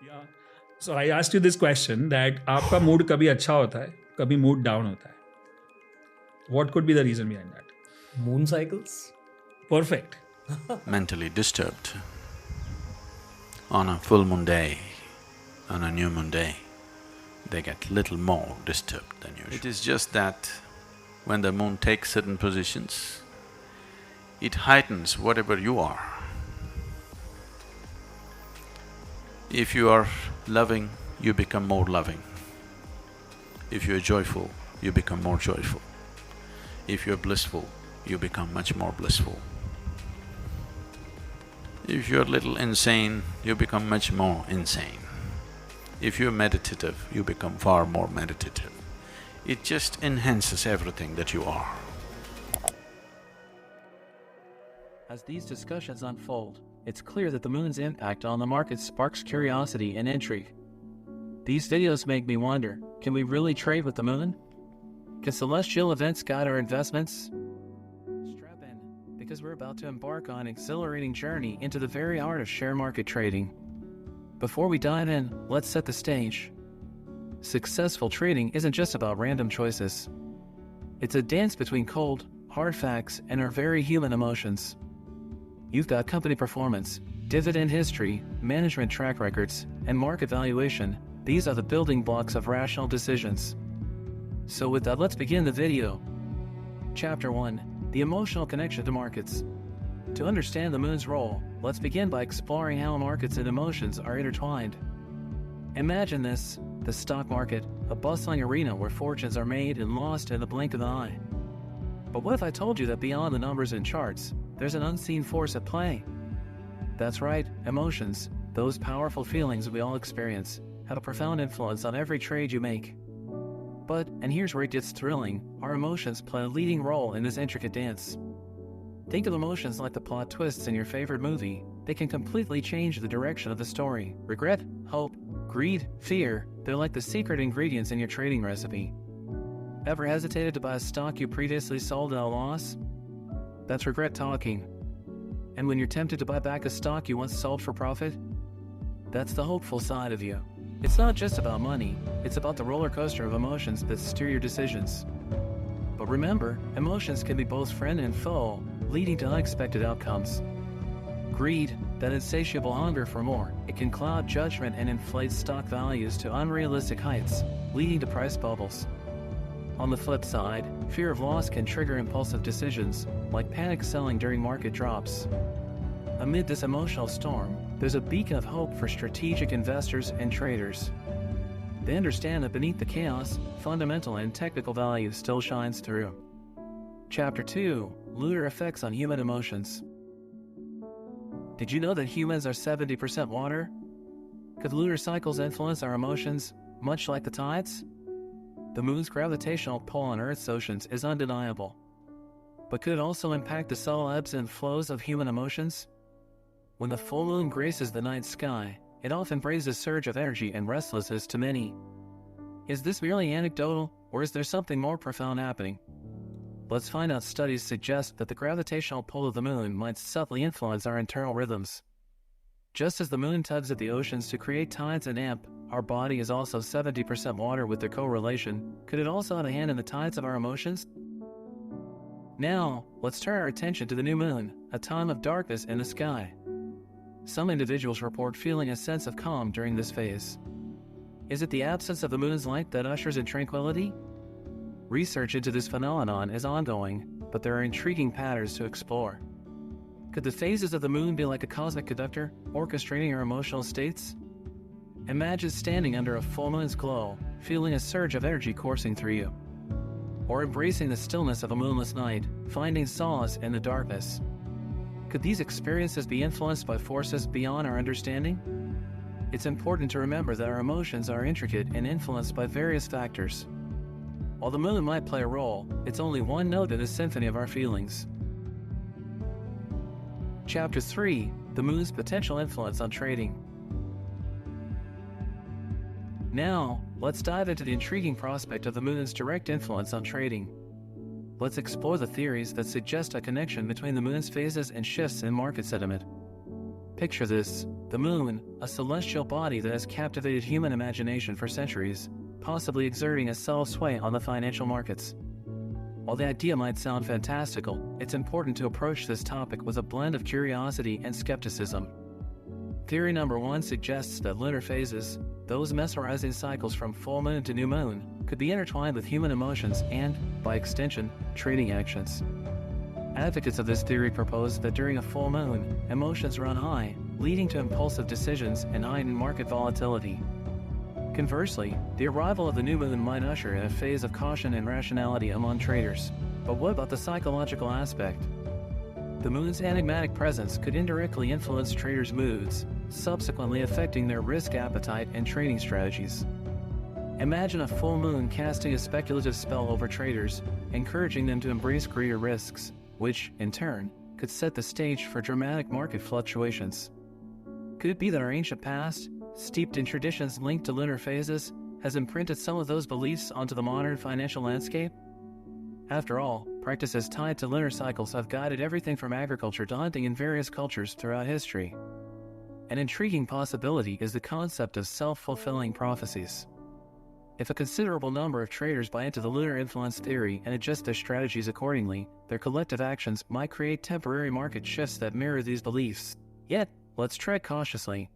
Yeah. So I asked you this question that आपका mood कभी अच्छा होता है, कभी mood down होता है. What could be the reason behind that? Moon cycles? Perfect. Mentally disturbed on a full moon day, on a new moon day, they get little more disturbed than usual. It is just that when the moon takes certain positions, it heightens whatever you are. If you are loving, you become more loving. If you are joyful, you become more joyful. If you are blissful, you become much more blissful. If you're a little insane, you become much more insane. If you're meditative, you become far more meditative. It just enhances everything that you are. As these discussions unfold, it's clear that the moon's impact on the market sparks curiosity and intrigue. These videos make me wonder, can we really trade with the moon? Can celestial events guide our investments? Strap in, because we're about to embark on an exhilarating journey into the very art of share market trading. Before we dive in, let's set the stage. Successful trading isn't just about random choices. It's a dance between cold, hard facts and our very human emotions. You've got company performance, dividend history, management track records, and market valuation. These are the building blocks of rational decisions. So with that, let's begin the video. Chapter 1. The emotional connection to markets. To understand the moon's role, let's begin by exploring how markets and emotions are intertwined. Imagine this, the stock market, a bustling arena where fortunes are made and lost in the blink of the eye. But what if I told you that beyond the numbers and charts, there's an unseen force at play? That's right, emotions, those powerful feelings we all experience, have a profound influence on every trade you make. But, and here's where it gets thrilling, our emotions play a leading role in this intricate dance. Think of emotions like the plot twists in your favorite movie. They can completely change the direction of the story. Regret, hope, greed, fear, they're like the secret ingredients in your trading recipe. Ever hesitated to buy a stock you previously sold at a loss? That's regret talking. And when you're tempted to buy back a stock you once sold for profit? That's the hopeful side of you. It's not just about money, it's about the roller coaster of emotions that steer your decisions. But remember, emotions can be both friend and foe, leading to unexpected outcomes. Greed, that insatiable hunger for more, it can cloud judgment and inflate stock values to unrealistic heights, leading to price bubbles. On the flip side, fear of loss can trigger impulsive decisions, like panic selling during market drops. Amid this emotional storm, there's a beacon of hope for strategic investors and traders. They understand that beneath the chaos, fundamental and technical value still shines through. Chapter 2. Lunar effects on human emotions. Did you know that humans are 70% water? Could lunar cycles influence our emotions, much like the tides? The moon's gravitational pull on Earth's oceans is undeniable. But could it also impact the subtle ebbs and flows of human emotions? When the full moon graces the night sky, it often brings a surge of energy and restlessness to many. Is this merely anecdotal, or is there something more profound happening? Let's find out. Studies suggest that the gravitational pull of the moon might subtly influence our internal rhythms. Just as the moon tugs at the oceans to create tides and amp, our body is also 70% water with their correlation. Could it also have a hand in the tides of our emotions? Now, let's turn our attention to the new moon, a time of darkness in the sky. Some individuals report feeling a sense of calm during this phase. Is it the absence of the moon's light that ushers in tranquility? Research into this phenomenon is ongoing, but there are intriguing patterns to explore. Could the phases of the moon be like a cosmic conductor, orchestrating our emotional states? Imagine standing under a full moon's glow, feeling a surge of energy coursing through you. Or embracing the stillness of a moonless night, finding solace in the darkness. Could these experiences be influenced by forces beyond our understanding? It's important to remember that our emotions are intricate and influenced by various factors. While the moon might play a role, it's only one note in the symphony of our feelings. Chapter 3. The moon's potential influence on trading. Now, let's dive into the intriguing prospect of the moon's direct influence on trading. Let's explore the theories that suggest a connection between the moon's phases and shifts in market sentiment. Picture this: the moon, a celestial body that has captivated human imagination for centuries, possibly exerting a self-sway on the financial markets. While the idea might sound fantastical, it's important to approach this topic with a blend of curiosity and skepticism. Theory number 1 suggests that lunar phases, those mesmerizing cycles from full moon to new moon, could be intertwined with human emotions and, by extension, trading actions. Advocates of this theory propose that during a full moon, emotions run high, leading to impulsive decisions and heightened market volatility. Conversely, the arrival of the new moon might usher in a phase of caution and rationality among traders. But what about the psychological aspect? The moon's enigmatic presence could indirectly influence traders' moods, subsequently affecting their risk appetite and trading strategies. Imagine a full moon casting a speculative spell over traders, encouraging them to embrace greater risks, which, in turn, could set the stage for dramatic market fluctuations. Could it be that our ancient past, steeped in traditions linked to lunar phases, has imprinted some of those beliefs onto the modern financial landscape? After all, practices tied to lunar cycles have guided everything from agriculture to hunting in various cultures throughout history. An intriguing possibility is the concept of self-fulfilling prophecies. If a considerable number of traders buy into the lunar influence theory and adjust their strategies accordingly, their collective actions might create temporary market shifts that mirror these beliefs. Yet, let's tread cautiously.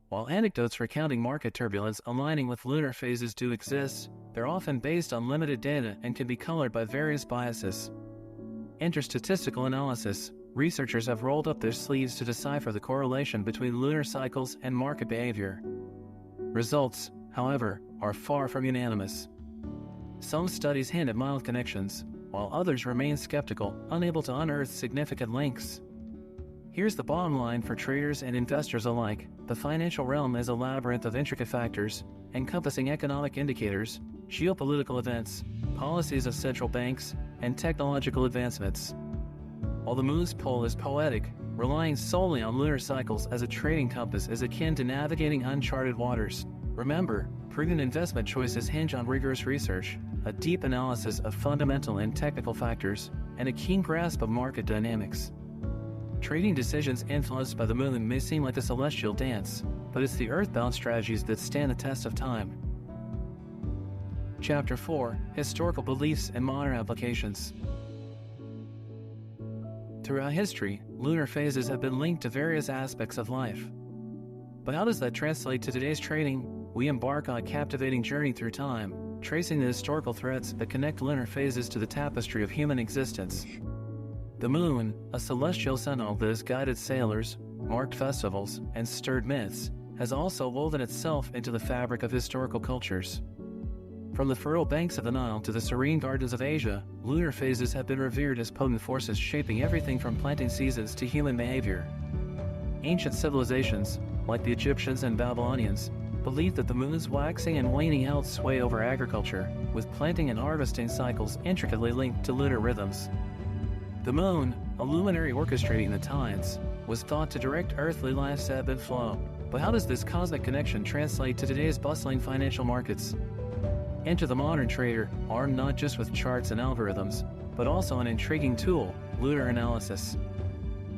While anecdotes recounting market turbulence aligning with lunar phases do exist, they're often based on limited data and can be colored by various biases. Enter statistical analysis. Researchers have rolled up their sleeves to decipher the correlation between lunar cycles and market behavior. Results, however, are far from unanimous. Some studies hint at mild connections, while others remain skeptical, unable to unearth significant links. Here's the bottom line for traders and investors alike: the financial realm is a labyrinth of intricate factors, encompassing economic indicators, geopolitical events, policies of central banks, and technological advancements. While the moon's pull is poetic, relying solely on lunar cycles as a trading compass is akin to navigating uncharted waters. Remember, prudent investment choices hinge on rigorous research, a deep analysis of fundamental and technical factors, and a keen grasp of market dynamics. Trading decisions influenced by the moon may seem like a celestial dance, but it's the earthbound strategies that stand the test of time. Chapter 4: Historical Beliefs and Modern Applications. Throughout history, lunar phases have been linked to various aspects of life. But how does that translate to today's trading? We embark on a captivating journey through time, tracing the historical threads that connect lunar phases to the tapestry of human existence. The moon, a celestial sentinel that has guided sailors, marked festivals, and stirred myths, has also woven itself into the fabric of historical cultures. From the fertile banks of the Nile to the serene gardens of Asia, lunar phases have been revered as potent forces shaping everything from planting seasons to human behavior. Ancient civilizations, like the Egyptians and Babylonians, believed that the moon's waxing and waning held sway over agriculture, with planting and harvesting cycles intricately linked to lunar rhythms. The moon, a luminary orchestrating the tides, was thought to direct earthly life's ebb and flow. But how does this cosmic connection translate to today's bustling financial markets? Enter the modern trader, armed not just with charts and algorithms, but also an intriguing tool: lunar analysis.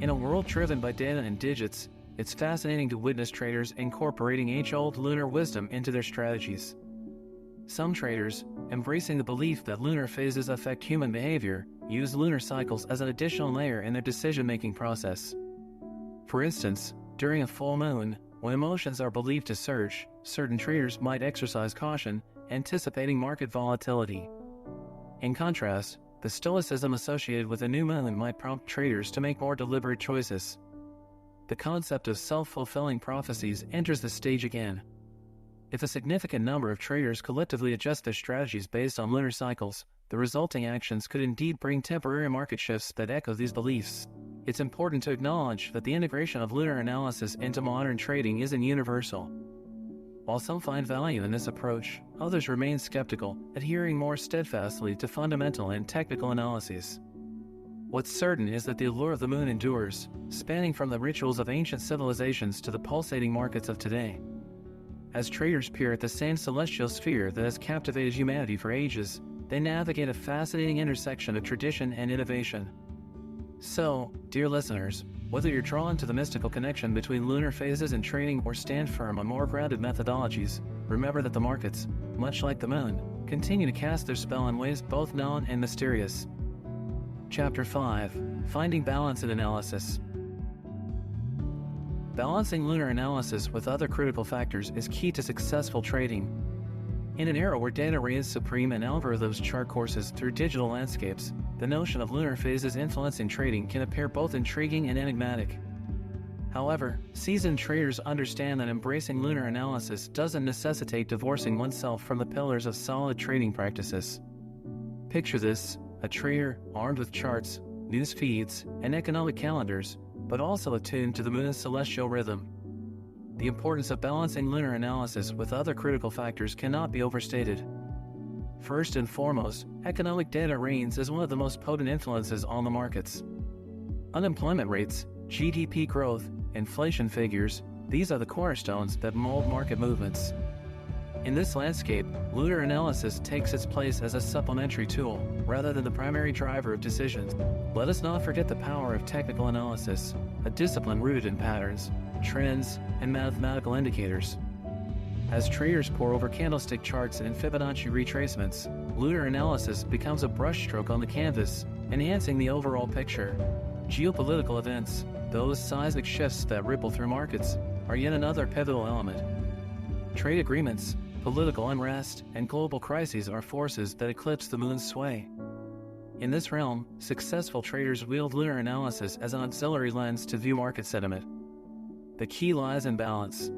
In a world driven by data and digits, it's fascinating to witness traders incorporating age-old lunar wisdom into their strategies. Some traders, embracing the belief that lunar phases affect human behavior, use lunar cycles as an additional layer in their decision-making process. For instance, during a full moon, when emotions are believed to surge, certain traders might exercise caution, anticipating market volatility. In contrast, the stoicism associated with a new moon might prompt traders to make more deliberate choices. The concept of self-fulfilling prophecies enters the stage again. If a significant number of traders collectively adjust their strategies based on lunar cycles, the resulting actions could indeed bring temporary market shifts that echo these beliefs. It's important to acknowledge that the integration of lunar analysis into modern trading isn't universal. While some find value in this approach, others remain skeptical, adhering more steadfastly to fundamental and technical analyses. What's certain is that the allure of the moon endures, spanning from the rituals of ancient civilizations to the pulsating markets of today. As traders peer at the same celestial sphere that has captivated humanity for ages, they navigate a fascinating intersection of tradition and innovation. So, dear listeners, Whether you're drawn to the mystical connection between lunar phases and trading or stand firm on more grounded methodologies, remember that the markets, much like the moon, continue to cast their spell in ways both known and mysterious. Chapter 5: Finding Balance in Analysis. Balancing lunar analysis with other critical factors is key to successful trading. In an era where data reigns supreme and algorithms chart courses through digital landscapes, the notion of lunar phases influencing trading can appear both intriguing and enigmatic. However, seasoned traders understand that embracing lunar analysis doesn't necessitate divorcing oneself from the pillars of solid trading practices. Picture this: a trader armed with charts, news feeds, and economic calendars, but also attuned to the moon's celestial rhythm. The importance of balancing lunar analysis with other critical factors cannot be overstated. First and foremost, economic data reigns as one of the most potent influences on the markets. Unemployment rates, GDP growth, inflation figures, these are the cornerstones that mold market movements. In this landscape, lunar analysis takes its place as a supplementary tool, rather than the primary driver of decisions. Let us not forget the power of technical analysis, a discipline rooted in patterns, trends, and mathematical indicators. As traders pore over candlestick charts and Fibonacci retracements, lunar analysis becomes a brushstroke on the canvas, enhancing the overall picture. Geopolitical events, those seismic shifts that ripple through markets, are yet another pivotal element. Trade agreements, political unrest, and global crises are forces that eclipse the moon's sway. In this realm, successful traders wield lunar analysis as an auxiliary lens to view market sentiment. The key lies in balance.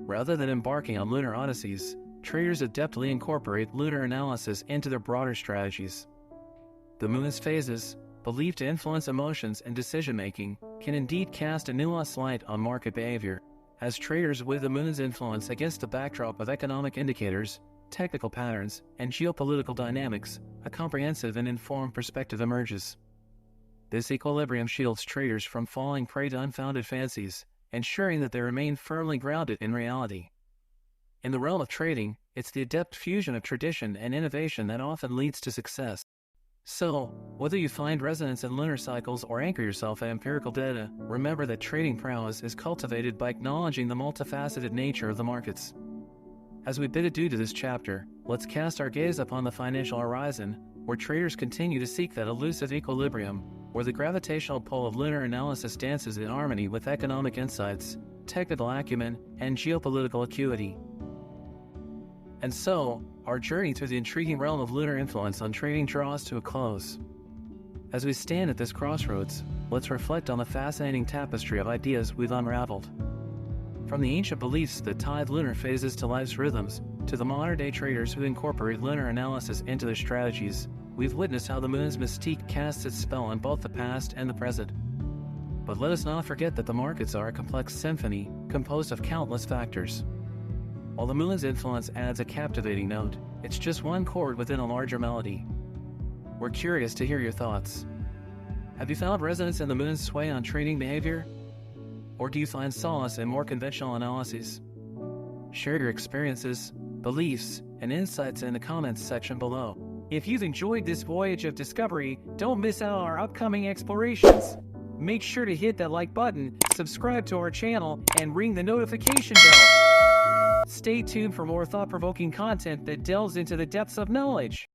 Rather than embarking on lunar odysseys, traders adeptly incorporate lunar analysis into their broader strategies. The moon's phases, believed to influence emotions and decision-making, can indeed cast a nuanced light on market behavior. As traders weigh the moon's influence against the backdrop of economic indicators, technical patterns, and geopolitical dynamics, a comprehensive and informed perspective emerges. This equilibrium shields traders from falling prey to unfounded fancies, ensuring that they remain firmly grounded in reality. In the realm of trading, it's the adept fusion of tradition and innovation that often leads to success. So, whether you find resonance in lunar cycles or anchor yourself at empirical data, remember that trading prowess is cultivated by acknowledging the multifaceted nature of the markets. As we bid adieu to this chapter, let's cast our gaze upon the financial horizon, where traders continue to seek that elusive equilibrium, where the gravitational pull of lunar analysis dances in harmony with economic insights, technical acumen, and geopolitical acuity. And so, our journey through the intriguing realm of lunar influence on trading draws to a close. As we stand at this crossroads, let's reflect on the fascinating tapestry of ideas we've unraveled. From the ancient beliefs that tied lunar phases to life's rhythms, to the modern-day traders who incorporate lunar analysis into their strategies, we've witnessed how the moon's mystique casts its spell on both the past and the present. But let us not forget that the markets are a complex symphony composed of countless factors. While the moon's influence adds a captivating note, it's just one chord within a larger melody. We're curious to hear your thoughts. Have you found resonance in the moon's sway on trading behavior? Or do you find solace in more conventional analyses? Share your experiences, beliefs, and insights in the comments section below. If you've enjoyed this voyage of discovery, don't miss out on our upcoming explorations. Make sure to hit that like button, subscribe to our channel, and ring the notification bell. Stay tuned for more thought-provoking content that delves into the depths of knowledge.